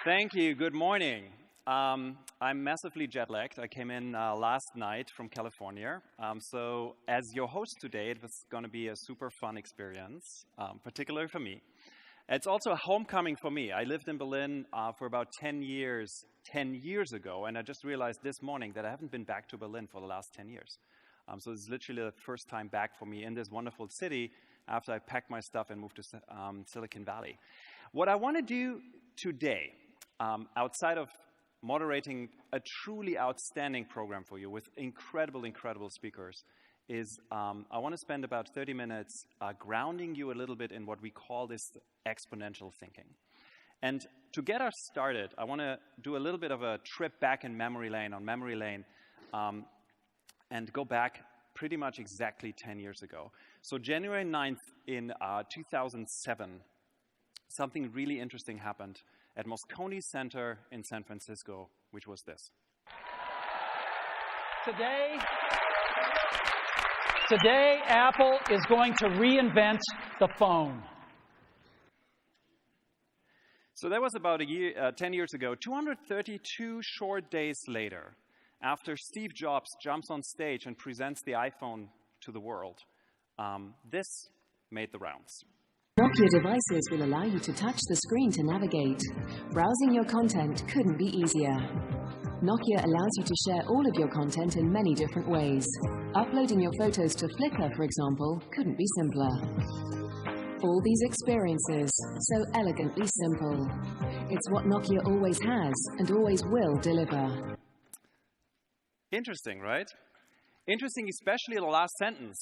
Thank you. Good morning. I'm massively jet-lagged. I came in last night from California. So as your host today, it was going to be a super fun experience, particularly for me. It's also a homecoming for me. I lived in Berlin for about 10 years ago, and I just realized this morning that I haven't been back to Berlin for the last 10 years. So it's literally the first time back for me in this wonderful city after I packed my stuff and moved to Silicon Valley. What I want to do today, outside of moderating a truly outstanding program for you with incredible speakers, is I want to spend about 30 minutes grounding you a little bit in what we call this exponential thinking. And to get us started, I want to do a little bit of a trip back in memory lane, and go back pretty much exactly 10 years ago. So January 9th in 2007, something really interesting happened at Moscone Center in San Francisco, which was this. Today, Apple is going to reinvent the phone. So that was about 10 years ago. 232 short days later, after Steve Jobs jumps on stage and presents the iPhone to the world, this made the rounds. Nokia devices will allow you to touch the screen to navigate. Browsing your content couldn't be easier. Nokia allows you to share all of your content in many different ways. Uploading your photos to Flickr, for example, couldn't be simpler. All these experiences, so elegantly simple. It's what Nokia always has and always will deliver. Interesting, right? Interesting, especially the last sentence.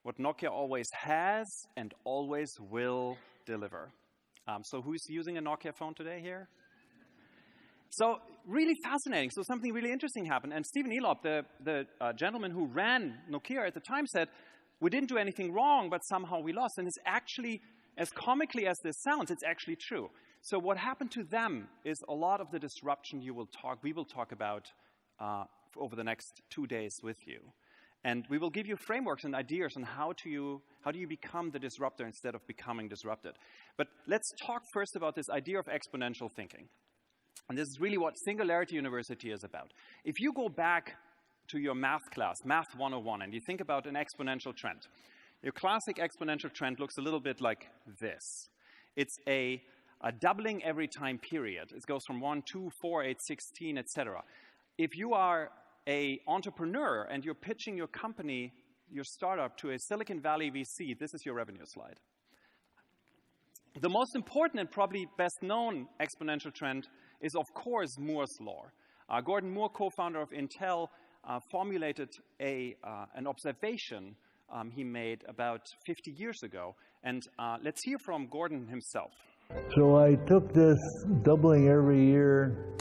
What Nokia always has and always will deliver. So who's using a Nokia phone today here? So really fascinating. So something really interesting happened. And Stephen Elop, the gentleman who ran Nokia at the time, said, we didn't do anything wrong, but somehow we lost. And it's actually, as comically as this sounds, it's actually true. So what happened to them is a lot of the disruption we will talk about over the next 2 days with you. And we will give you frameworks and ideas on how do you become the disruptor instead of becoming disrupted. But let's talk first about this idea of exponential thinking. And this is really what Singularity University is about. If you go back to your math class, Math 101, and you think about an exponential trend, your classic exponential trend looks a little bit like this. It's a doubling every time period. It goes from 1, 2, 4, 8, 16, etc. If you are an entrepreneur and you're pitching your company, your startup, to a Silicon Valley VC, this is your revenue slide. The most important and probably best known exponential trend is, of course, Moore's law. Gordon Moore, co-founder of Intel, formulated an observation he made about 50 years ago. And let's hear from Gordon himself. So I took this doubling every year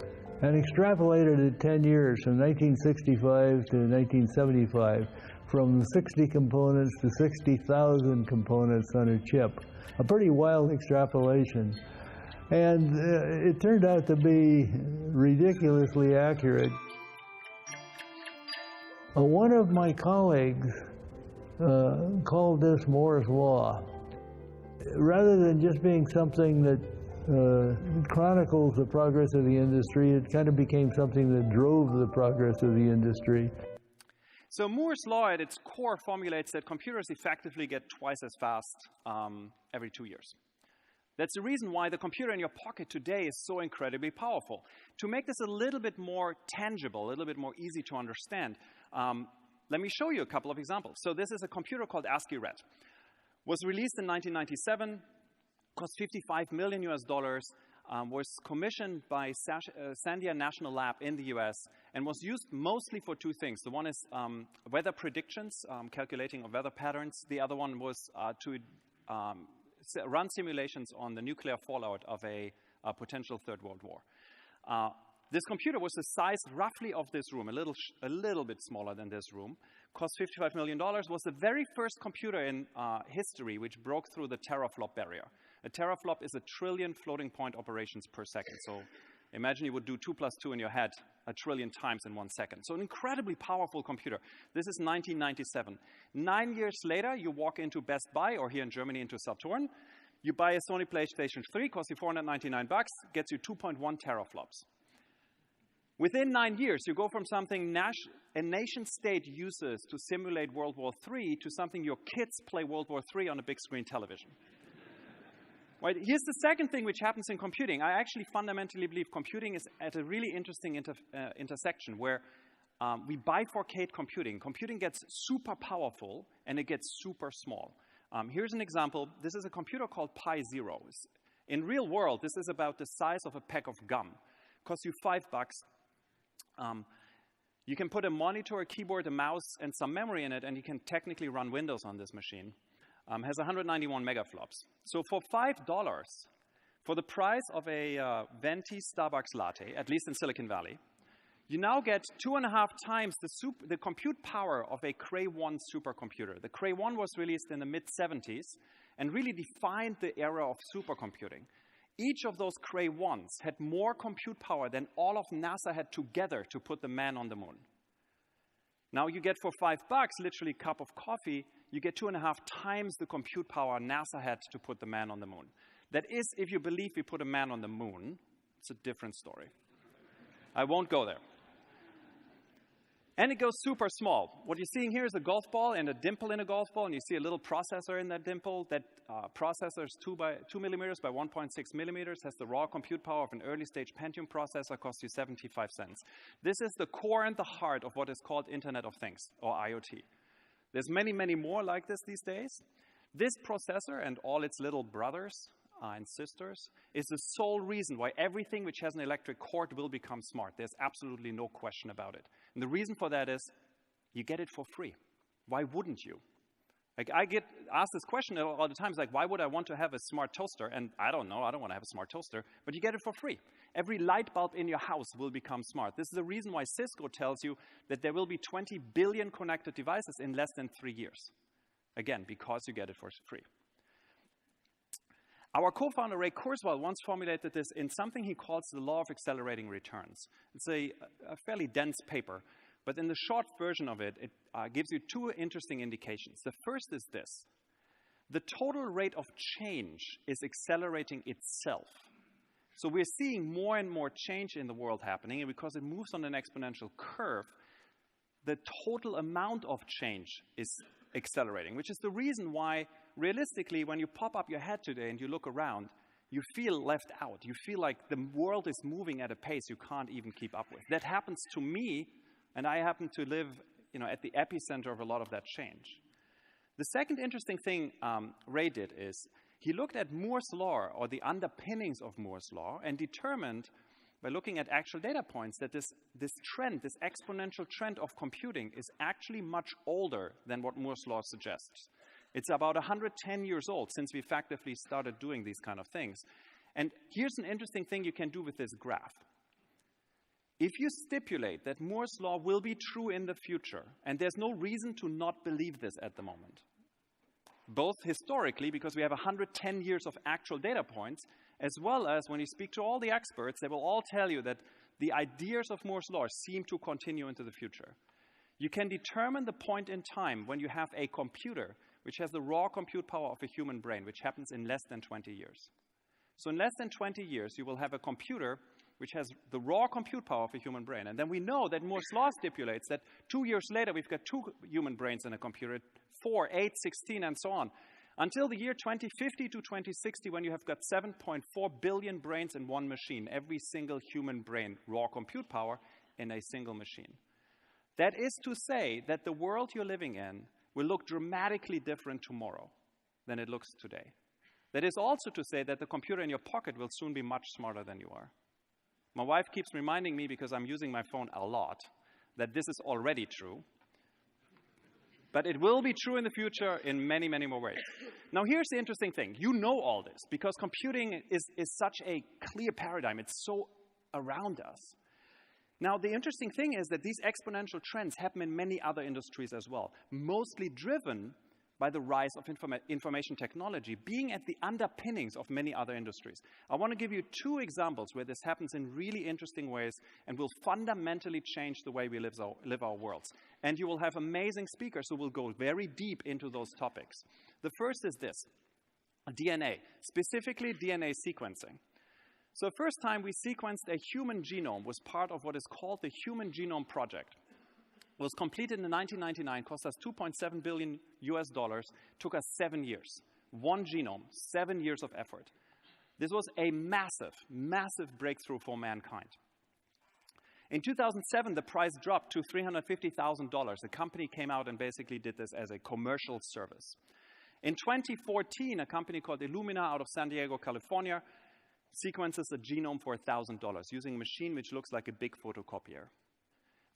and extrapolated it 10 years from 1965 to 1975, from 60 components to 60,000 components on a chip. A pretty wild extrapolation. And it turned out to be ridiculously accurate. One of my colleagues called this Moore's Law. Rather than just being something that chronicles the progress of the industry, it kind of became something that drove the progress of the industry. So Moore's Law at its core formulates that computers effectively get twice as fast every 2 years. That's the reason why the computer in your pocket today is so incredibly powerful. To make this a little bit more tangible, a little bit more easy to understand, let me show you a couple of examples. So this is a computer called ASCII Red. Was released in 1997, cost $55 million US, was commissioned by Sandia National Lab in the US, and was used mostly for two things. The one is weather predictions, calculating of weather patterns. The other one was to run simulations on the nuclear fallout of a potential Third World War. This computer was the size roughly of this room, a little bit smaller than this room, cost $55 million, was the very first computer in history which broke through the teraflop barrier. A teraflop is 1 trillion floating point operations per second. So imagine you would do 2 + 2 in your head 1 trillion times in 1 second. So an incredibly powerful computer. This is 1997. 9 years later, you walk into Best Buy, or here in Germany into Saturn. You buy a Sony PlayStation 3, costs you $499, gets you 2.1 teraflops. Within 9 years, you go from something a nation-state uses to simulate World War III to something your kids play World War III on a big screen television. Right? Here's the second thing which happens in computing. I actually fundamentally believe computing is at a really interesting intersection where we bifurcate computing. Computing gets super powerful and it gets super small. Here's an example. This is a computer called Pi Zero. In real world, this is about the size of a pack of gum. Costs you $5. You can put a monitor, a keyboard, a mouse, and some memory in it, and you can technically run Windows on this machine. Has 191 megaflops. So for $5, for the price of a venti Starbucks latte, at least in Silicon Valley, you now get 2.5 times the compute power of a Cray 1 supercomputer. The Cray 1 was released in the mid-70s and really defined the era of supercomputing. Each of those Cray 1s had more compute power than all of NASA had together to put the man on the moon. Now you get for $5, literally a cup of coffee, you get 2.5 times the compute power NASA had to put the man on the moon. That is, if you believe we put a man on the moon, it's a different story. I won't go there. And it goes super small. What you're seeing here is a golf ball and a dimple in a golf ball, and you see a little processor in that dimple. That processor is 2 millimeters by 1.6 millimeters, has the raw compute power of an early-stage Pentium processor, costs you 75 cents. This is the core and the heart of what is called Internet of Things, or IoT. There's many, many more like this these days. This processor and all its little brothers and sisters is the sole reason why everything which has an electric cord will become smart. There's absolutely no question about it. And the reason for that is you get it for free. Why wouldn't you? Like, I get asked this question all the time. It's like, why would I want to have a smart toaster? And I don't know. I don't want to have a smart toaster. But you get it for free. Every light bulb in your house will become smart. This is the reason why Cisco tells you that there will be 20 billion connected devices in less than 3 years. Again, because you get it for free. Our co-founder, Ray Kurzweil, once formulated this in something he calls the law of accelerating returns. It's a fairly dense paper, but in the short version of it, it gives you 2 interesting indications. The first is this. The total rate of change is accelerating itself. So we're seeing more and more change in the world happening, and because it moves on an exponential curve, the total amount of change is accelerating, which is the reason why, realistically, when you pop up your head today and you look around, you feel left out. You feel like the world is moving at a pace you can't even keep up with. That happens to me, and I happen to live, at the epicenter of a lot of that change. The second interesting thing Ray did is he looked at Moore's law, or the underpinnings of Moore's law, and determined, by looking at actual data points, that this trend, this exponential trend of computing is actually much older than what Moore's law suggests. It's about 110 years old since we effectively started doing these kind of things. And here's an interesting thing you can do with this graph. If you stipulate that Moore's law will be true in the future, and there's no reason to not believe this at the moment, both historically, because we have 110 years of actual data points, as well as when you speak to all the experts, they will all tell you that the ideas of Moore's law seem to continue into the future. You can determine the point in time when you have a computer which has the raw compute power of a human brain, which happens in less than 20 years. So in less than 20 years, you will have a computer which has the raw compute power of a human brain. And then we know that Moore's law stipulates that 2 years later, we've got 2 human brains in a computer, 4, 8, 16, and so on. Until the year 2050 to 2060, when you have got 7.4 billion brains in one machine, every single human brain, raw compute power, in a single machine. That is to say that the world you're living in will look dramatically different tomorrow than it looks today. That is also to say that the computer in your pocket will soon be much smarter than you are. My wife keeps reminding me, because I'm using my phone a lot, that this is already true. But it will be true in the future in many, many more ways. Now, here's the interesting thing. You know all this, because computing is such a clear paradigm. It's so around us. Now, the interesting thing is that these exponential trends happen in many other industries as well, mostly driven by the rise of information technology being at the underpinnings of many other industries. I want to give you 2 examples where this happens in really interesting ways and will fundamentally change the way we live our worlds. And you will have amazing speakers who will go very deep into those topics. The first is this. DNA, specifically DNA sequencing. So the first time we sequenced a human genome was part of what is called the Human Genome Project. It was completed in 1999, cost us $2.7 billion US, took us 7 years. One genome, 7 years of effort. This was a massive, massive breakthrough for mankind. In 2007, the price dropped to $350,000. The company came out and basically did this as a commercial service. In 2014, a company called Illumina out of San Diego, California, sequences a genome for $1,000 using a machine which looks like a big photocopier.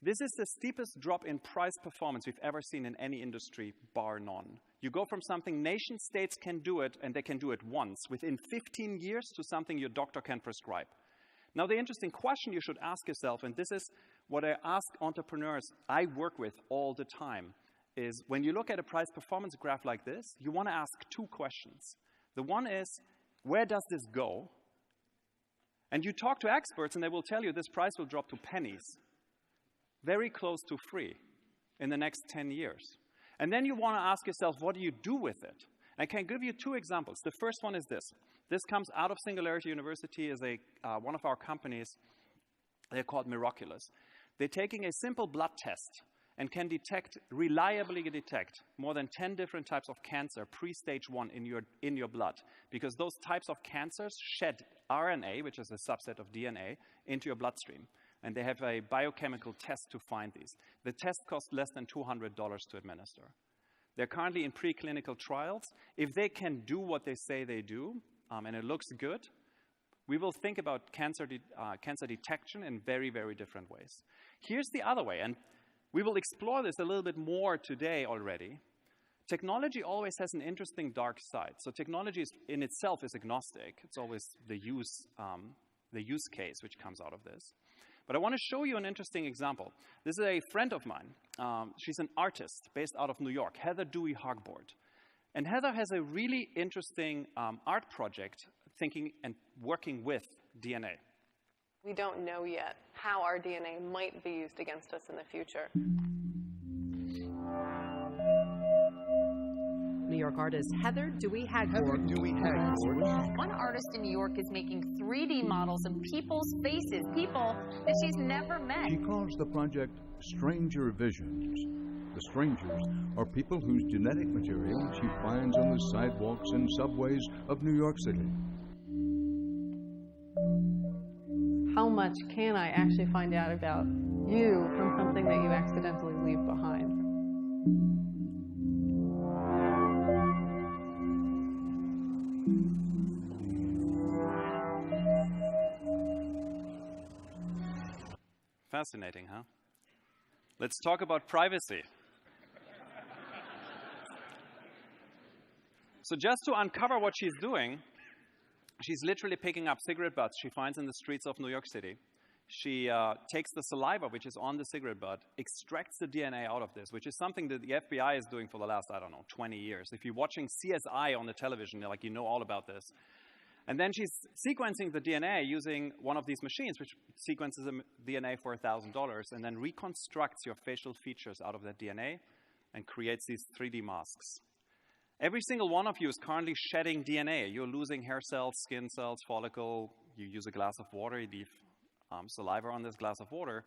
This is the steepest drop in price performance we've ever seen in any industry, bar none. You go from something nation states can do it, and they can do it once, within 15 years, to something your doctor can prescribe. Now, the interesting question you should ask yourself, and this is what I ask entrepreneurs I work with all the time, is when you look at a price performance graph like this, you want to ask two questions. The one is, where does this go? And you talk to experts, and they will tell you this price will drop to pennies, very close to free, in the next 10 years. And then you want to ask yourself, what do you do with it? I can give you two examples. The first one is this. This comes out of Singularity University as one of our companies. They're called Miraculous. They're taking a simple blood test and can reliably detect more than 10 different types of cancer pre-stage 1 in your blood, because those types of cancers shed RNA, which is a subset of DNA, into your bloodstream. And they have a biochemical test to find these. The test costs less than $200 to administer. They're currently in preclinical trials. If they can do what they say they do, and it looks good, we will think about cancer detection in very, very different ways. Here's the other way, and we will explore this a little bit more today already. Technology always has an interesting dark side. So technology in itself is agnostic. It's always the use case which comes out of this. But I want to show you an interesting example. This is a friend of mine. She's an artist based out of New York, Heather Dewey Hogboard. And Heather has a really interesting art project thinking and working with DNA. We don't know yet how our DNA might be used against us in the future. New York artist Heather Dewey Hogboard. One artist in New York is making 3D models of people's faces, people that she's never met. She calls the project Stranger Visions. The strangers are people whose genetic material she finds on the sidewalks and subways of New York City. How much can I actually find out about you from something that you accidentally leave behind? Fascinating, huh? Let's talk about privacy. So just to uncover what she's doing, she's literally picking up cigarette butts she finds in the streets of New York City. She takes the saliva, which is on the cigarette butt, extracts the DNA out of this, which is something that the FBI is doing for the last, 20 years. If you're watching CSI on the television, you know all about this. And then she's sequencing the DNA using one of these machines, which sequences the DNA for $1,000 and then reconstructs your facial features out of that DNA and creates these 3D masks. Every single one of you is currently shedding DNA. You're losing hair cells, skin cells, follicle. You use a glass of water. You leave saliva on this glass of water.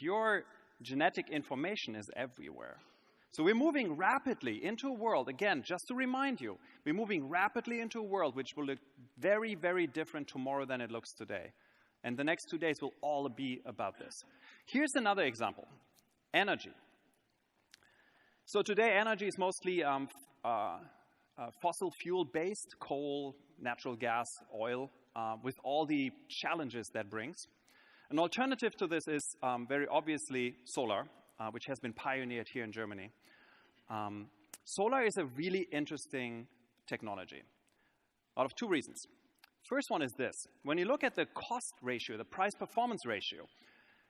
Your genetic information is everywhere. So we're moving rapidly into a world, again, just to remind you, we're moving rapidly into a world which will look very, very different tomorrow than it looks today. And the next 2 days will all be about this. Here's another example, energy. So today, energy is mostly fossil fuel-based, coal, natural gas, oil, with all the challenges that brings. An alternative to this is very obviously solar, which has been pioneered here in Germany. Solar is a really interesting technology out of two reasons. First one is this. When you look at the cost ratio, the price-performance ratio,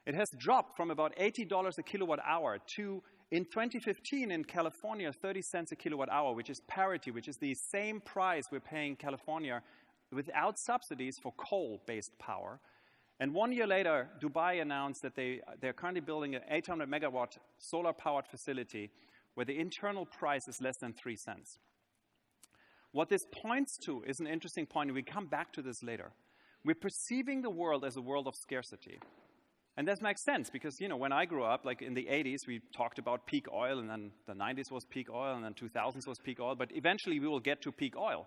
it has dropped from about $80 a kilowatt hour to, in 2015 in California, 30 cents a kilowatt hour, which is parity, which is the same price we're paying California without subsidies for coal-based power. And 1 year later, Dubai announced that they're currently building an 800 megawatt solar-powered facility where the internal price is less than 3 cents. What this points to is an interesting point, and we come back to this later. We're perceiving the world as a world of scarcity. And that makes sense because, you know, when I grew up, like in the 80s, we talked about peak oil, and then the 90s was peak oil, and then 2000s was peak oil, but eventually we will get to peak oil.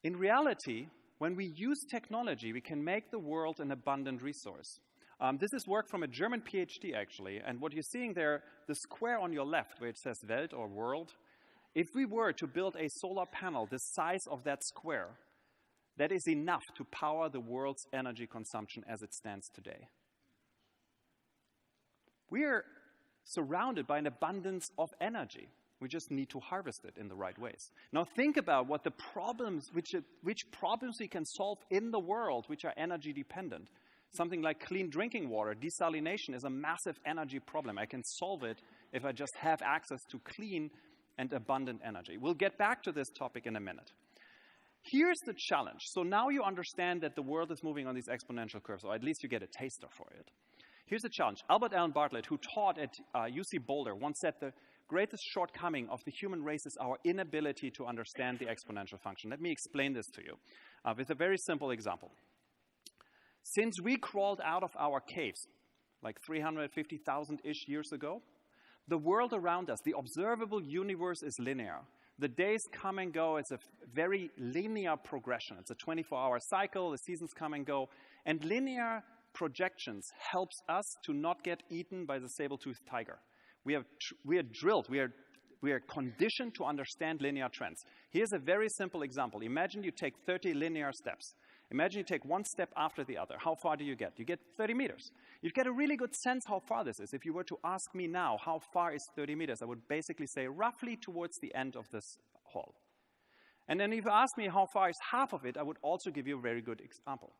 In reality, when we use technology, we can make the world an abundant resource. This is work from a German PhD, actually, and what you're seeing there, the square on your left where it says Welt or world, if we were to build a solar panel the size of that square, that is enough to power the world's energy consumption as it stands today. We're surrounded by an abundance of energy. We just need to harvest it in the right ways. Now think about what the problems, which problems we can solve in the world which are energy dependent. Something like clean drinking water, desalination is a massive energy problem. I can solve it if I just have access to clean and abundant energy. We'll get back to this topic in a minute. Here's the challenge. So now you understand that the world is moving on these exponential curves, or at least you get a taster for it. Here's the challenge. Albert Allen Bartlett, who taught at UC Boulder, once said the greatest shortcoming of the human race is our inability to understand the exponential function. Let me explain this to you with a very simple example. Since we crawled out of our caves like 350,000-ish years ago, the world around us, the observable universe, is linear. The days come and go. It's a very linear progression. It's a 24-hour cycle. The seasons come and go. And linear projections helps us to not get eaten by the saber-toothed tiger. We are drilled. We are conditioned to understand linear trends. Here's a very simple example. Imagine you take 30 linear steps. Imagine you take one step after the other. How far do you get? You get 30 meters. You get a really good sense how far this is. If you were to ask me now, how far is 30 meters? I would basically say roughly towards the end of this hall. And then if you ask me how far is half of it, I would also give you a very good example.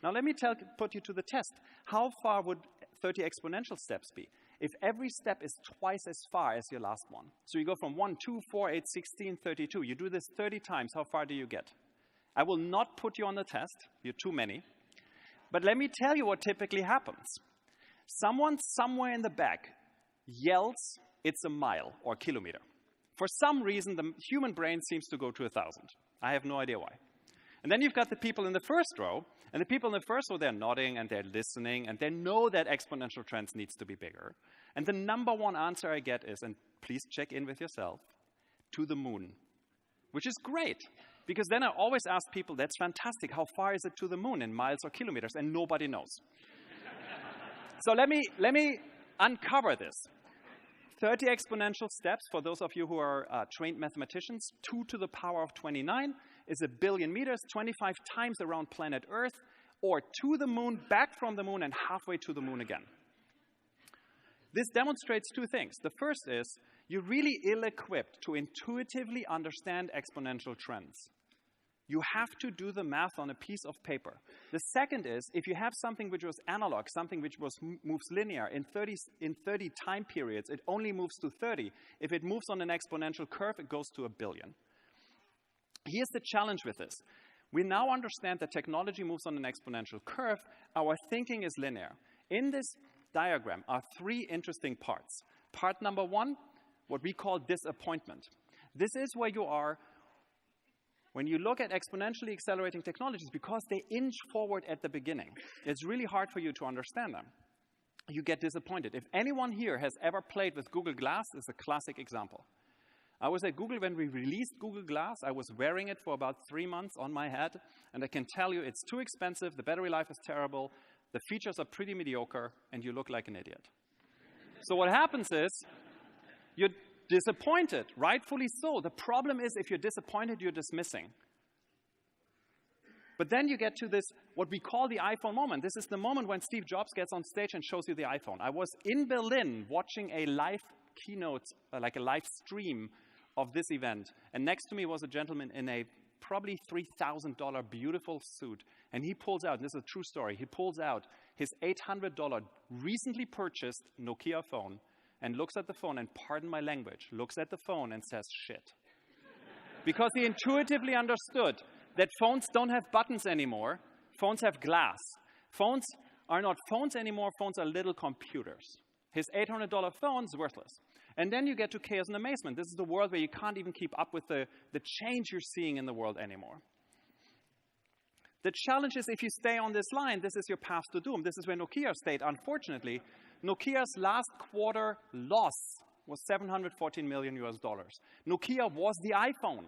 Now let me put you to the test. How far would 30 exponential steps be? If every step is twice as far as your last one. So you go from 1, 2, 4, 8, 16, 32. You do this 30 times. How far do you get? I will not put you on the test. You're too many. But let me tell you what typically happens. Someone somewhere in the back yells, it's a mile or kilometer. For some reason, the human brain seems to go to 1,000. I have no idea why. And then you've got the people in the first row, and the people in the first row, they're nodding and they're listening, and they know that exponential trends needs to be bigger. And the number one answer I get is, and please check in with yourself, to the moon, which is great. Because then I always ask people, that's fantastic, how far is it to the moon in miles or kilometers? And nobody knows. So let me uncover this. 30 exponential steps, for those of you who are trained mathematicians, 2 to the power of 29 is 1 billion meters, 25 times around planet Earth, or to the moon, back from the moon, and halfway to the moon again. This demonstrates two things. The first is, you're really ill-equipped to intuitively understand exponential trends. You have to do the math on a piece of paper. The second is, if you have something which was analog, something which moves linear, in 30 time periods, it only moves to 30. If it moves on an exponential curve, it goes to 1 billion. Here's the challenge with this. We now understand that technology moves on an exponential curve. Our thinking is linear. In this diagram are 3 interesting parts. Part number 1, what we call disappointment. This is where you are when you look at exponentially accelerating technologies, because they inch forward at the beginning. It's really hard for you to understand them. You get disappointed. If anyone here has ever played with Google Glass, it's a classic example. I was at Google when we released Google Glass. I was wearing it for about 3 months on my head, and I can tell you it's too expensive, the battery life is terrible, the features are pretty mediocre, and you look like an idiot. So what happens is, you're disappointed, rightfully so. The problem is, if you're disappointed, you're dismissing. But then you get to this, what we call the iPhone moment. This is the moment when Steve Jobs gets on stage and shows you the iPhone. I was in Berlin watching a live keynote, like a live stream of this event. And next to me was a gentleman in a probably $3,000 beautiful suit. And he pulls out, this is a true story, he pulls out his $800 recently purchased Nokia phone and looks at the phone, and pardon my language, looks at the phone and says, shit. Because he intuitively understood that phones don't have buttons anymore. Phones have glass. Phones are not phones anymore. Phones are little computers. His $800 phone is worthless. And then you get to chaos and amazement. This is the world where you can't even keep up with the change you're seeing in the world anymore. The challenge is if you stay on this line, this is your path to doom. This is where Nokia stayed. Unfortunately, Nokia's last quarter loss was $714 million. Nokia was the iPhone.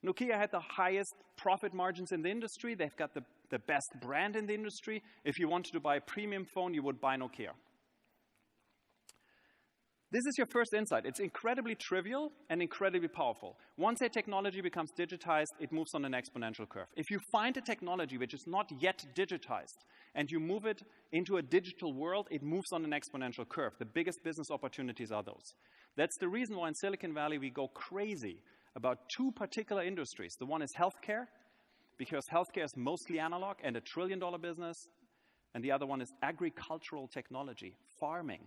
Nokia had the highest profit margins in the industry. They've got the best brand in the industry. If you wanted to buy a premium phone, you would buy Nokia. This is your first insight. It's incredibly trivial and incredibly powerful. Once a technology becomes digitized, it moves on an exponential curve. If you find a technology which is not yet digitized and you move it into a digital world, it moves on an exponential curve. The biggest business opportunities are those. That's the reason why in Silicon Valley we go crazy about two particular industries. The one is healthcare, because healthcare is mostly analog and a $1 trillion business. And the other one is agricultural technology, farming.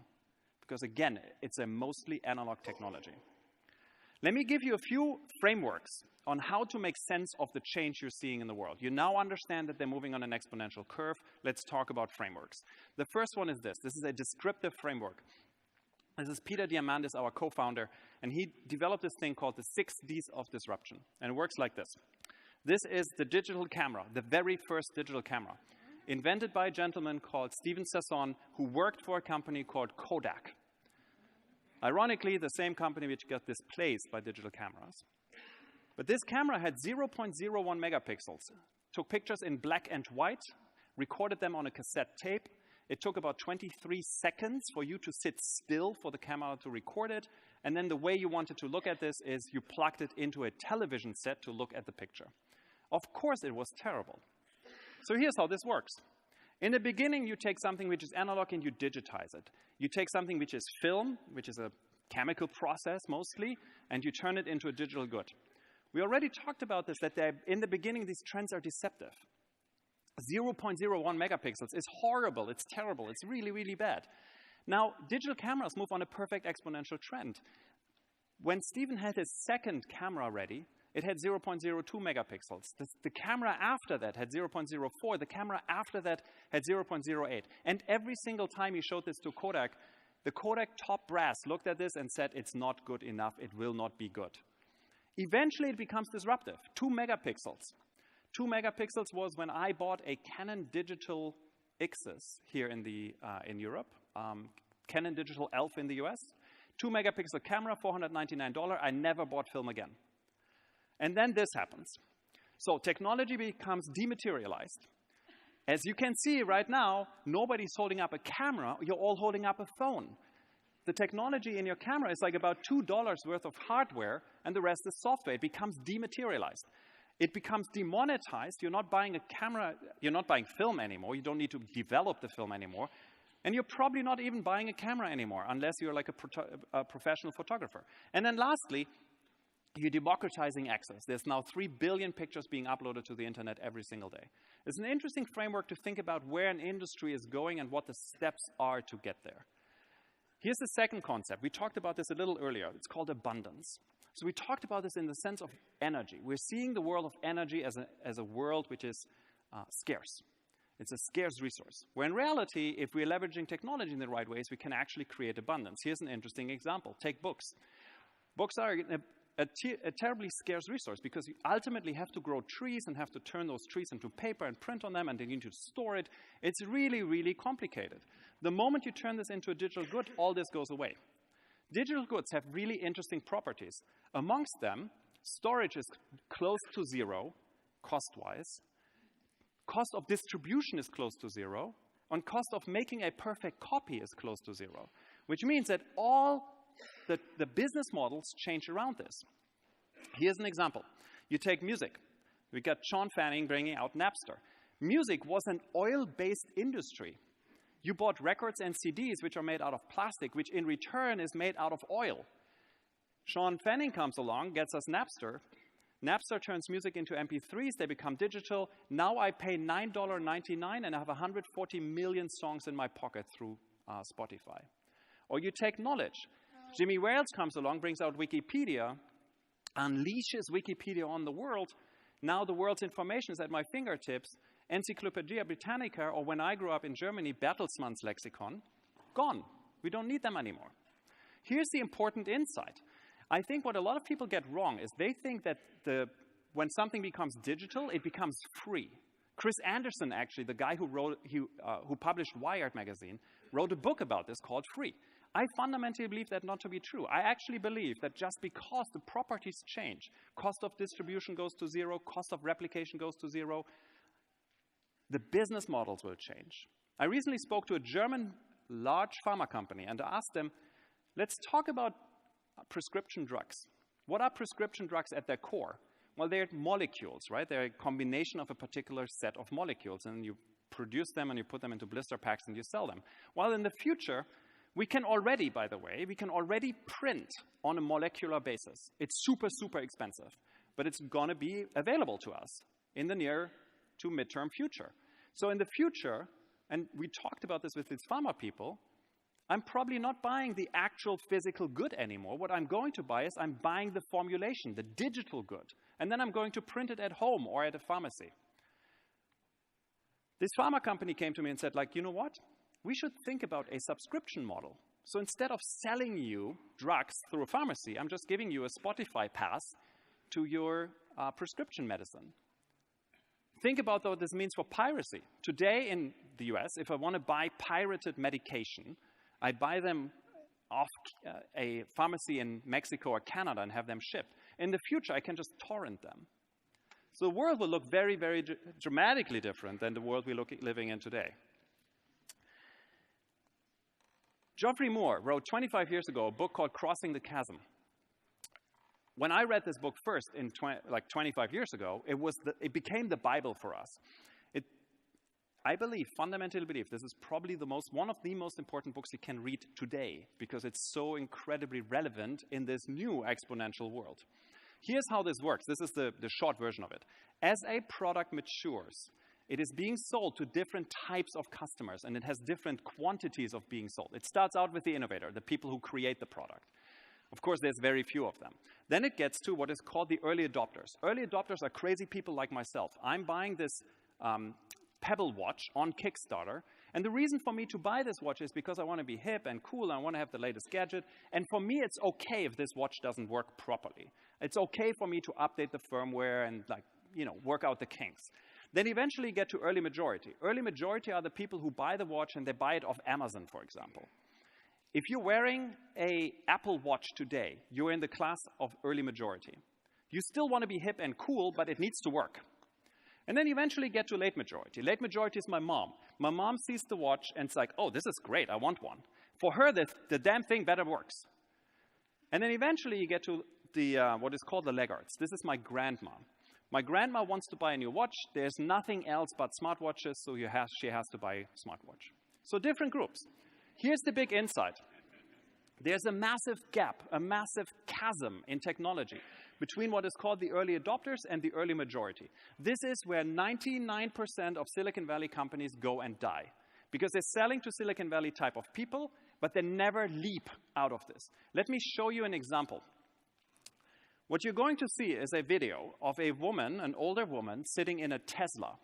Because again, it's a mostly analog technology. Let me give you a few frameworks on how to make sense of the change you're seeing in the world. You now understand that they're moving on an exponential curve. Let's talk about frameworks. The first one is this. This is a descriptive framework. This is Peter Diamandis, our co-founder, and he developed this thing called the 6 Ds of disruption. And it works like this. This is the digital camera, the very first digital camera, invented by a gentleman called Steven Sasson, who worked for a company called Kodak. Ironically, the same company which got displaced by digital cameras. But this camera had 0.01 megapixels, took pictures in black and white, recorded them on a cassette tape. It took about 23 seconds for you to sit still for the camera to record it. And then the way you wanted to look at this is you plugged it into a television set to look at the picture. Of course, it was terrible. So here's how this works. In the beginning, you take something which is analog and you digitize it. You take something which is film, which is a chemical process mostly, and you turn it into a digital good. We already talked about this, that in the beginning, these trends are deceptive. 0.01 megapixels is horrible, it's terrible, it's really, really bad. Now, digital cameras move on a perfect exponential trend. When Steven had his second camera ready, it had 0.02 megapixels. The camera after that had 0.04. The camera after that had 0.08. And every single time he showed this to Kodak, the Kodak top brass looked at this and said, it's not good enough, it will not be good. Eventually, it becomes disruptive. 2 megapixels. 2 megapixels was when I bought a Canon Digital Xs here in Europe, Canon Digital ELPH in the US. 2 megapixel camera, $499. I never bought film again. And then this happens. So technology becomes dematerialized. As you can see right now, nobody's holding up a camera, you're all holding up a phone. The technology in your camera is like about $2 worth of hardware, and the rest is software. It becomes dematerialized. It becomes demonetized. You're not buying a camera, you're not buying film anymore. You don't need to develop the film anymore. And you're probably not even buying a camera anymore, unless you're like a professional photographer. And then lastly, you're democratizing access. There's now 3 billion pictures being uploaded to the internet every single day. It's an interesting framework to think about where an industry is going and what the steps are to get there. Here's the second concept. We talked about this a little earlier. It's called abundance. So we talked about this in the sense of energy. We're seeing the world of energy as a world which is scarce. It's a scarce resource. Where in reality, if we're leveraging technology in the right ways, we can actually create abundance. Here's an interesting example. Take books. Books are a terribly scarce resource because you ultimately have to grow trees and have to turn those trees into paper and print on them, and then you need to store it. It's really, really complicated. The moment you turn this into a digital good, all this goes away. Digital goods have really interesting properties. Amongst them, storage is close to zero, cost-wise. Cost of distribution is close to zero. And cost of making a perfect copy is close to zero, which means that all the business models change around this. Here's an example. You take music. We got Sean Fanning bringing out Napster. Music was an oil-based industry. You bought records and CDs, which are made out of plastic, which in return is made out of oil. Sean Fanning comes along, gets us Napster. Napster turns music into MP3s. They become digital. Now I pay $9.99 and I have 140 million songs in my pocket through Spotify. Or you take knowledge. Jimmy Wales comes along, brings out Wikipedia, unleashes Wikipedia on the world. Now the world's information is at my fingertips. Encyclopedia Britannica, or when I grew up in Germany, Bertelsmann's lexicon, gone. We don't need them anymore. Here's the important insight. I think what a lot of people get wrong is they think that when something becomes digital, it becomes free. Chris Anderson, actually, the guy who published Wired magazine, wrote a book about this called Free. I fundamentally believe that not to be true. I actually believe that just because the properties change, cost of distribution goes to zero, cost of replication goes to zero, the business models will change. I recently spoke to a German large pharma company and I asked them, let's talk about prescription drugs. What are prescription drugs at their core? Well, they're molecules, right? They're a combination of a particular set of molecules, and you produce them and you put them into blister packs and you sell them. Well, in the future, we can already, by the way, we can already print on a molecular basis. It's super, super expensive, but it's going to be available to us in the near to midterm future. So in the future, and we talked about this with these pharma people, I'm probably not buying the actual physical good anymore. What I'm going to buy is I'm buying the formulation, the digital good, and then I'm going to print it at home or at a pharmacy. This pharma company came to me and said, like, you know what? We should think about a subscription model. So instead of selling you drugs through a pharmacy, I'm just giving you a Spotify pass to your prescription medicine. Think about what this means for piracy. Today in the US, if I want to buy pirated medication, I buy them off a pharmacy in Mexico or Canada and have them shipped. In the future, I can just torrent them. So the world will look very, very dramatically different than the world we're living in today. Geoffrey Moore wrote 25 years ago a book called Crossing the Chasm. When I read this book first, like 25 years ago, it became the Bible for us. I fundamentally believe, this is probably one of the most important books you can read today because it's so incredibly relevant in this new exponential world. Here's how this works. This is the short version of it. As a product matures, it is being sold to different types of customers, and it has different quantities of being sold. It starts out with the innovator, the people who create the product. Of course, there's very few of them. Then it gets to what is called the early adopters. Early adopters are crazy people like myself. I'm buying this Pebble watch on Kickstarter, and the reason for me to buy this watch is because I want to be hip and cool, and I want to have the latest gadget, and for me it's okay if this watch doesn't work properly. It's okay for me to update the firmware and work out the kinks. Then eventually you get to early majority. Early majority are the people who buy the watch and they buy it off Amazon, for example. If you're wearing an Apple Watch today, you're in the class of early majority. You still want to be hip and cool, but it needs to work. And then eventually get to late majority. Late majority is my mom. My mom sees the watch and it's like, oh, this is great, I want one. For her, the damn thing better works. And then eventually you get to what is called the laggards. This is my grandma. My grandma wants to buy a new watch. There's nothing else but smartwatches, so she has to buy a smartwatch. So different groups. Here's the big insight. There's a massive gap, a massive chasm in technology between what is called the early adopters and the early majority. This is where 99% of Silicon Valley companies go and die, because they're selling to Silicon Valley type of people, but they never leap out of this. Let me show you an example. What you're going to see is a video of a woman, an older woman, sitting in a Tesla.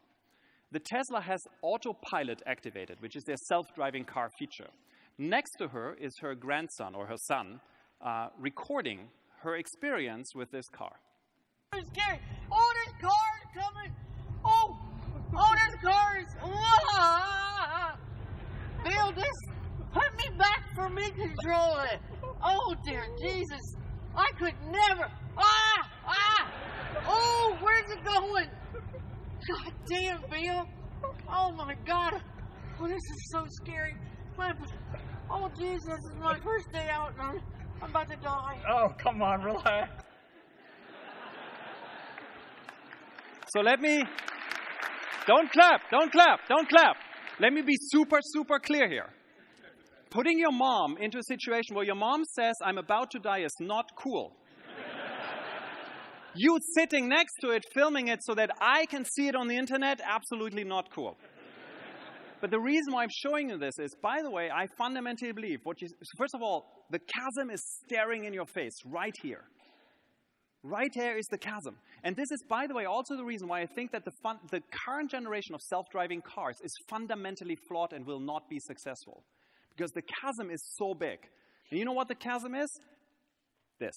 The Tesla has autopilot activated, which is their self-driving car feature. Next to her is her grandson or her son recording her experience with this car. I'm scared. Oh, there's cars coming. Oh, there's cars. Bill, just put me back for me control it. Oh, dear Jesus. I could never. Oh, where's it going? God damn, Bill. Oh, my God. Oh, this is so scary. Oh, Jesus, this is my first day out, and I'm about to die. Oh, come on, relax. So don't clap. Let me be super, super clear here. Putting your mom into a situation where your mom says, I'm about to die, is not cool. You sitting next to it, filming it so that I can see it on the internet, absolutely not cool. But the reason why I'm showing you this is, by the way, I fundamentally believe first of all, the chasm is staring in your face right here. Right here is the chasm. And this is, by the way, also the reason why I think that the current generation of self-driving cars is fundamentally flawed and will not be successful. Because the chasm is so big. And you know what the chasm is? This.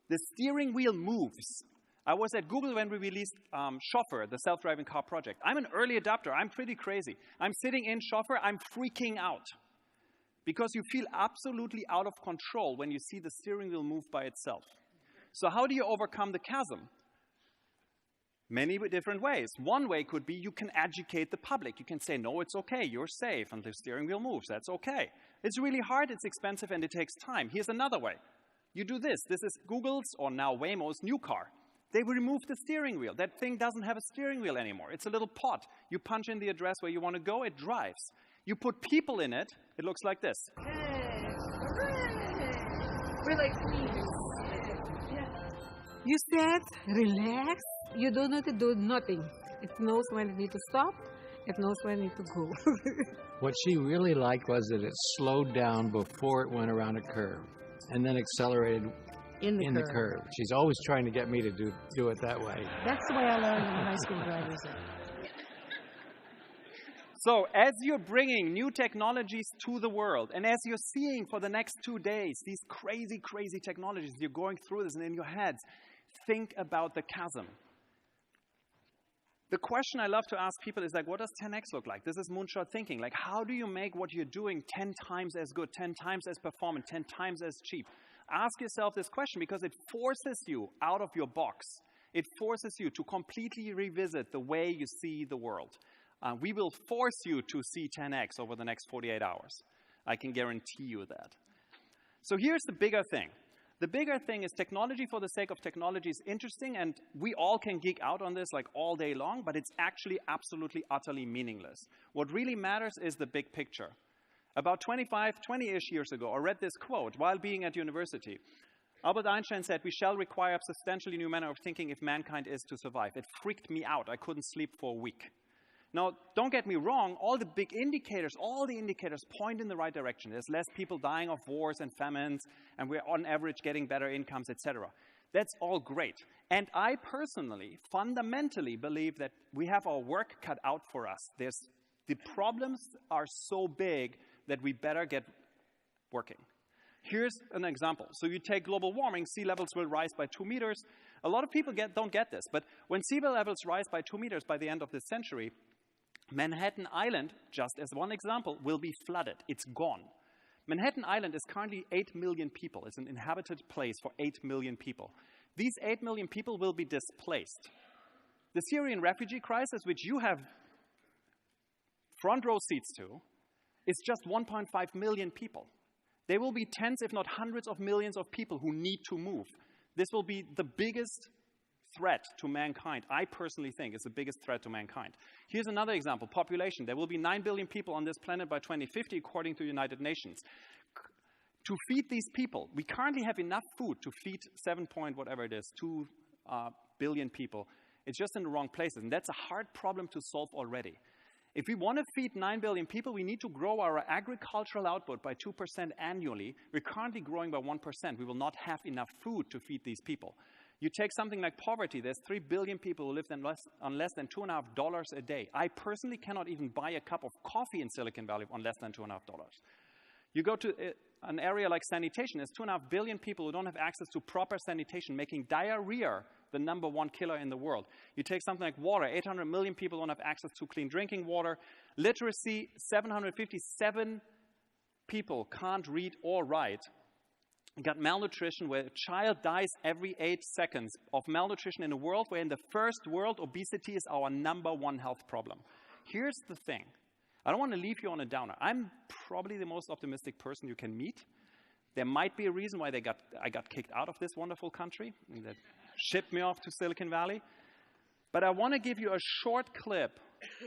The steering wheel moves. I was at Google when we released Chauffeur, the self-driving car project. I'm an early adopter. I'm pretty crazy. I'm sitting in Chauffeur. I'm freaking out. Because you feel absolutely out of control when you see the steering wheel move by itself. So how do you overcome the chasm? Many different ways. One way could be you can educate the public. You can say, no, it's okay, you're safe, and the steering wheel moves. That's okay. It's really hard, it's expensive, and it takes time. Here's another way. You do this. This is Google's, or now Waymo's, new car. They removed the steering wheel. That thing doesn't have a steering wheel anymore. It's a little pod. You punch in the address where you want to go, it drives. You put people in it, it looks like this. We're like, you said, relax. You don't need to do nothing. It knows when it needs to stop. It knows when it needs to go. What she really liked was that it slowed down before it went around a curve and then accelerated in the curve. She's always trying to get me to do it that way. That's the way I learned in high school drivers. So as you're bringing new technologies to the world, and as you're seeing for the next 2 days, these crazy, crazy technologies, you're going through this and in your heads, think about the chasm. The question I love to ask people is like, what does 10x look like? This is moonshot thinking. Like, how do you make what you're doing 10 times as good, 10 times as performant, 10 times as cheap? Ask yourself this question because it forces you out of your box. It forces you to completely revisit the way you see the world. We will force you to see 10x over the next 48 hours. I can guarantee you that. So here's the bigger thing. The bigger thing is technology for the sake of technology is interesting, and we all can geek out on this like all day long, but it's actually absolutely, utterly meaningless. What really matters is the big picture. About 20-ish years ago, I read this quote while being at university. Albert Einstein said, "We shall require a substantially new manner of thinking if mankind is to survive." It freaked me out. I couldn't sleep for a week. Now, don't get me wrong, all the indicators point in the right direction. There's less people dying of wars and famines, and we're on average getting better incomes, etc. That's all great. And I personally, fundamentally believe that we have our work cut out for us. The problems are so big that we better get working. Here's an example. So you take global warming, sea levels will rise by 2 meters. A lot of people don't get this, but when sea levels rise by 2 meters by the end of this century, Manhattan Island, just as one example, will be flooded. It's gone. Manhattan Island is currently 8 million people. It's an inhabited place for 8 million people. These 8 million people will be displaced. The Syrian refugee crisis, which you have front row seats to, is just 1.5 million people. There will be tens, if not hundreds of millions of people who need to move. This will be the biggest threat to mankind. I personally think it's the biggest threat to mankind. Here's another example, population. There will be 9 billion people on this planet by 2050, according to the United Nations. To feed these people, we currently have enough food to feed 2 billion people. It's just in the wrong places, and that's a hard problem to solve already. If we want to feed 9 billion people, we need to grow our agricultural output by 2% annually. We're currently growing by 1%. We will not have enough food to feed these people. You take something like poverty. There's 3 billion people who live on less than $2.50 a day. I personally cannot even buy a cup of coffee in Silicon Valley on less than $2.50. You go to an area like sanitation. There's 2.5 billion people who don't have access to proper sanitation, making diarrhea the #1 killer in the world. You take something like water. 800 million people don't have access to clean drinking water. Literacy, 757 people can't read or write. You got malnutrition, where a child dies every 8 seconds of malnutrition in a world where in the first world, obesity is our #1 health problem. Here's the thing. I don't want to leave you on a downer. I'm probably the most optimistic person you can meet. There might be a reason why I got kicked out of this wonderful country and that shipped me off to Silicon Valley. But I want to give you a short clip.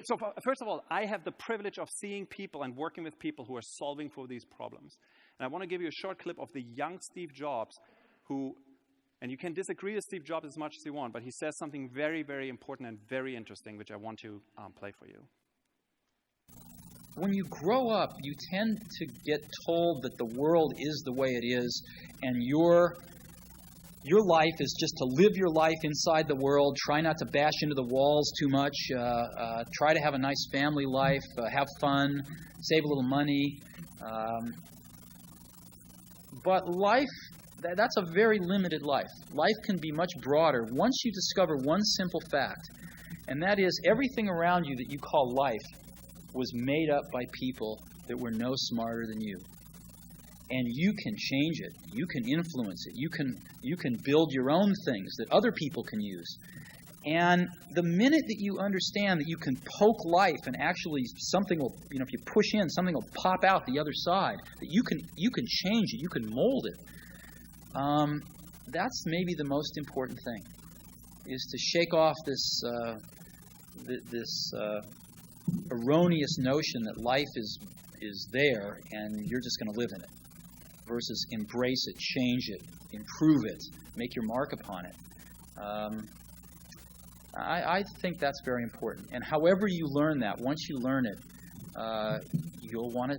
So first of all, I have the privilege of seeing people and working with people who are solving for these problems. And I want to give you a short clip of the young Steve Jobs who, and you can disagree with Steve Jobs as much as you want, but he says something very, very important and very interesting, which I want to play for you. When you grow up, you tend to get told that the world is the way it is, and your life is just to live your life inside the world, try not to bash into the walls too much, try to have a nice family life, have fun, save a little money. But life, that's a very limited life. Life can be much broader once you discover one simple fact, and that is everything around you that you call life was made up by people that were no smarter than you. And you can change it. You can influence it. You can build your own things that other people can use. And the minute that you understand that you can poke life and actually something will, if you push in, something will pop out the other side, that you can change it, you can mold it. That's maybe the most important thing, is to shake off this erroneous notion that life is there and you're just going to live in it, versus embrace it, change it, improve it, make your mark upon it. I think that's very important. And however you learn that, once you learn it, you'll want to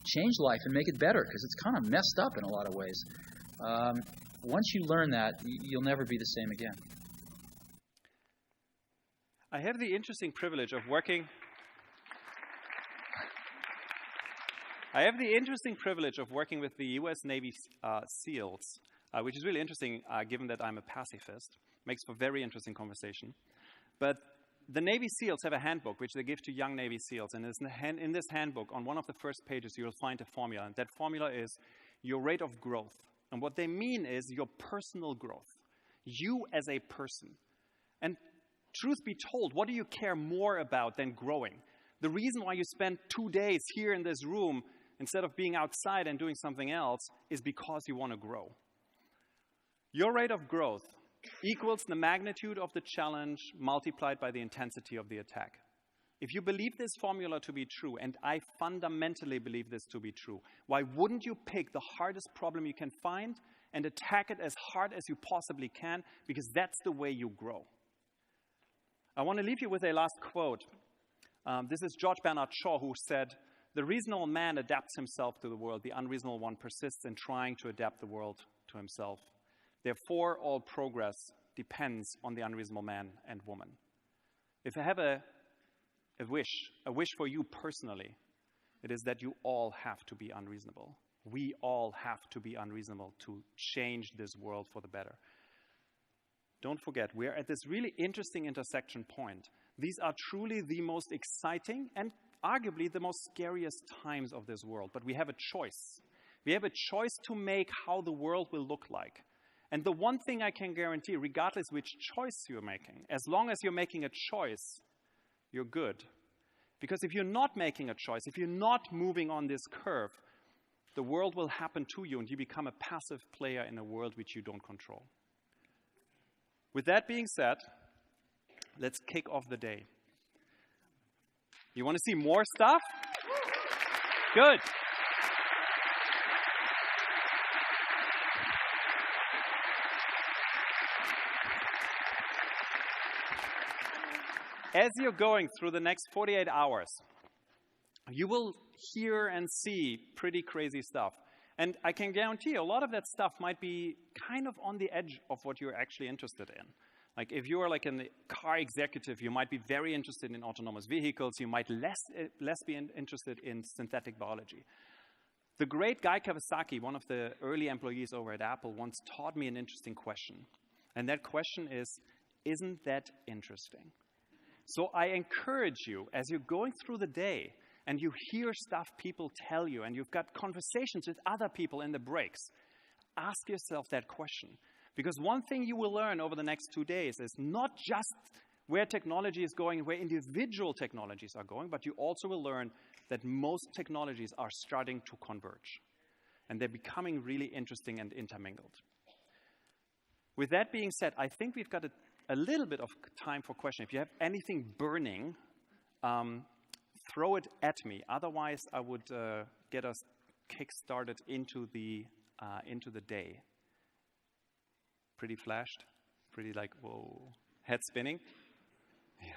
change life and make it better, because it's kind of messed up in a lot of ways. Once you learn that, you'll never be the same again. I have the interesting privilege of working... with the U.S. Navy SEALs, which is really interesting, given that I'm a pacifist. Makes for very interesting conversation. But the Navy SEALs have a handbook which they give to young Navy SEALs. And in this handbook, on one of the first pages, you'll find a formula. And that formula is your rate of growth. And what they mean is your personal growth. You as a person. And truth be told, what do you care more about than growing? The reason why you spend 2 days here in this room instead of being outside and doing something else is because you want to grow. Your rate of growth equals the magnitude of the challenge multiplied by the intensity of the attack. If you believe this formula to be true, and I fundamentally believe this to be true, why wouldn't you pick the hardest problem you can find and attack it as hard as you possibly can? Because that's the way you grow. I want to leave you with a last quote. This is George Bernard Shaw, who said, "The reasonable man adapts himself to the world. The unreasonable one persists in trying to adapt the world to himself. Therefore, all progress depends on the unreasonable man and woman." If I have a wish for you personally, it is that you all have to be unreasonable. We all have to be unreasonable to change this world for the better. Don't forget, we're at this really interesting intersection point. These are truly the most exciting and arguably the most scariest times of this world. But we have a choice. We have a choice to make how the world will look like. And the one thing I can guarantee, regardless which choice you're making, as long as you're making a choice, you're good. Because if you're not making a choice, if you're not moving on this curve, the world will happen to you and you become a passive player in a world which you don't control. With that being said, let's kick off the day. You want to see more stuff? Good. As you're going through the next 48 hours, you will hear and see pretty crazy stuff. And I can guarantee you, a lot of that stuff might be kind of on the edge of what you're actually interested in. Like if you're like a car executive, you might be very interested in autonomous vehicles. You might less be interested in synthetic biology. The great Guy Kawasaki, one of the early employees over at Apple, once taught me an interesting question. And that question is, isn't that interesting? So I encourage you, as you're going through the day and you hear stuff people tell you and you've got conversations with other people in the breaks, ask yourself that question. Because one thing you will learn over the next 2 days is not just where technology is going, where individual technologies are going, but you also will learn that most technologies are starting to converge. And they're becoming really interesting and intermingled. With that being said, I think we've got a little bit of time for questions. If you have anything burning, throw it at me. Otherwise, I would get us kick-started into the day. Pretty flashed? Pretty like, whoa, head spinning? Yeah.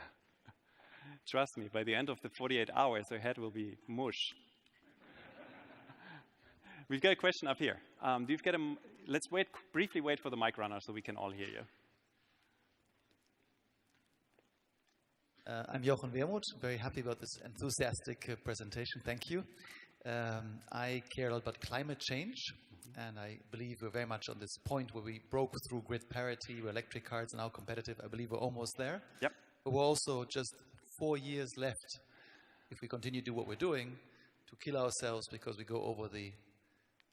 Trust me, by the end of the 48 hours, your head will be mush. We've got a question up here. Let's briefly wait for the mic runner so we can all hear you. I'm Jochen Wermuth, very happy about this enthusiastic presentation. Thank you. I care a lot about climate change, and I believe we're very much on this point where we broke through grid parity, where electric cars are now competitive. I believe we're almost there. Yep. But we're also just 4 years left, if we continue to do what we're doing, to kill ourselves because we go over the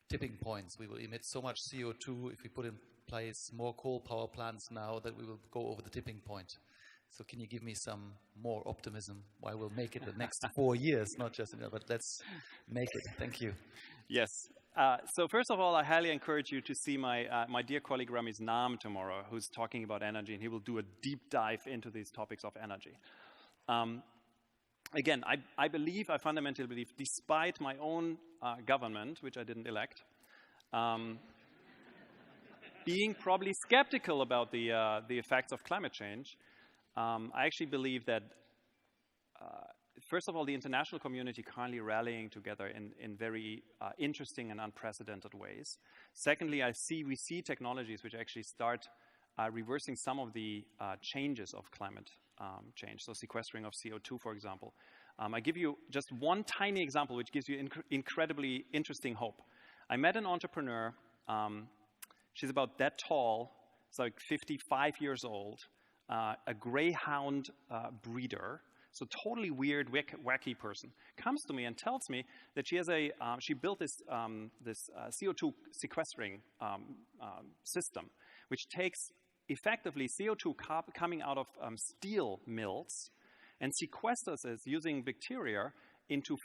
tipping points. We will emit so much CO2 if we put in place more coal power plants now that we will go over the tipping point. So can you give me some more optimism why we'll make it the next 4 years, not just, but let's make it. Thank you. Yes. So first of all, I highly encourage you to see my dear colleague Ramiz Naam tomorrow, who's talking about energy, and he will do a deep dive into these topics of energy. Again, I fundamentally believe, despite my own government, which I didn't elect, being probably skeptical about the effects of climate change, I actually believe that, first of all, the international community currently rallying together in very interesting and unprecedented ways. Secondly, we see technologies which actually start reversing some of the changes of climate change, so sequestering of CO2, for example. I give you just one tiny example which gives you incredibly interesting hope. I met an entrepreneur. She's about that tall. It's like 55 years old. A greyhound breeder, so totally weird, wacky person, comes to me and tells me that she built this CO2 sequestering system, which takes effectively CO2 coming out of steel mills and sequesters it using bacteria into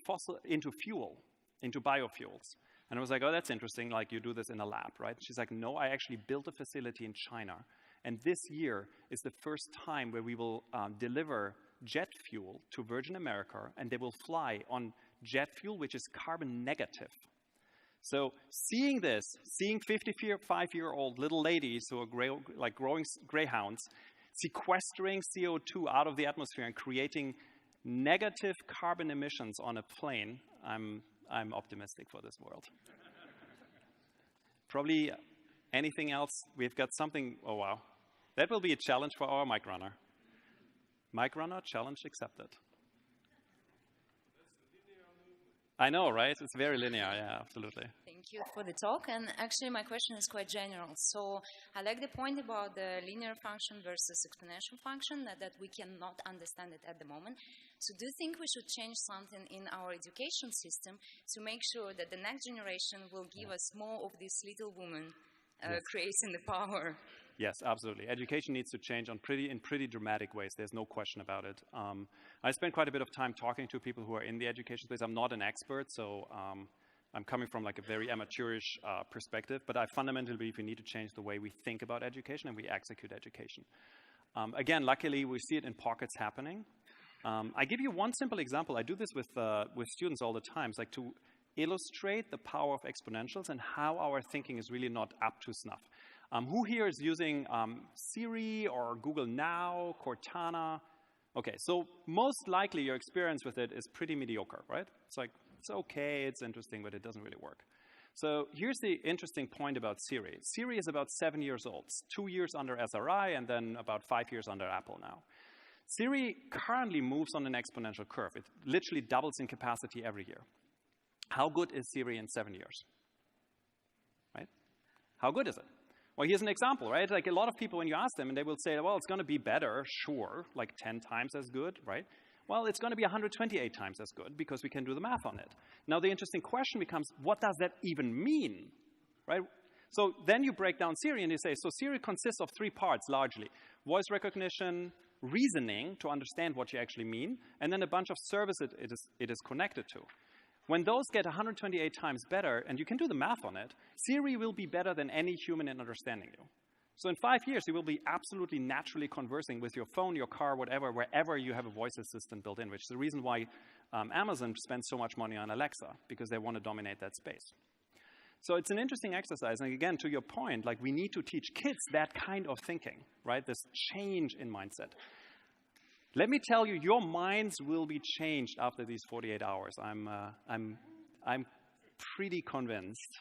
fuel, into biofuels. And I was like, oh, that's interesting, like you do this in a lab, right? She's like, no, I actually built a facility in China. And this year is the first time where we will deliver jet fuel to Virgin America, and they will fly on jet fuel, which is carbon negative. So seeing 55-year-old little ladies who are growing greyhounds, sequestering CO2 out of the atmosphere and creating negative carbon emissions on a plane, I'm optimistic for this world. Probably anything else? We've got something. Oh, wow. That will be a challenge for our mic runner. Mic runner, challenge accepted. I know, right? It's very linear. Yeah, absolutely. Thank you for the talk. And actually, my question is quite general. So I like the point about the linear function versus exponential function, that we cannot understand it at the moment. So do you think we should change something in our education system to make sure that the next generation will give us more of this little woman creating the power? Yes, absolutely. Education needs to change in pretty dramatic ways. There's no question about it. I spend quite a bit of time talking to people who are in the education space. I'm not an expert, so I'm coming from like a very amateurish perspective, but I fundamentally believe we need to change the way we think about education and we execute education. Again, luckily, we see it in pockets happening. I give you one simple example. I do this with students all the time. It's like to illustrate the power of exponentials and how our thinking is really not up to snuff. Who here is using Siri or Google Now, Cortana? Okay, so most likely your experience with it is pretty mediocre, right? It's like, it's okay, it's interesting, but it doesn't really work. So here's the interesting point about Siri. Siri is about 7 years old. It's 2 years under SRI and then about 5 years under Apple now. Siri currently moves on an exponential curve. It literally doubles in capacity every year. How good is Siri in 7 years? Right? How good is it? Well, here's an example, right? Like a lot of people, when you ask them, and they will say, well, it's going to be better, sure, like 10 times as good, right? Well, it's going to be 128 times as good because we can do the math on it. Now, the interesting question becomes, what does that even mean, right? So then you break down Siri and you say, so Siri consists of 3 parts largely. Voice recognition, reasoning to understand what you actually mean, and then a bunch of services it is connected to. When those get 128 times better, and you can do the math on it, Siri will be better than any human in understanding you. So in 5 years, you will be absolutely naturally conversing with your phone, your car, whatever, wherever you have a voice assistant built in, which is the reason why Amazon spends so much money on Alexa, because they want to dominate that space. So it's an interesting exercise. And again, to your point, like we need to teach kids that kind of thinking, right? This change in mindset. Let me tell you, your minds will be changed after these 48 hours. I'm pretty convinced.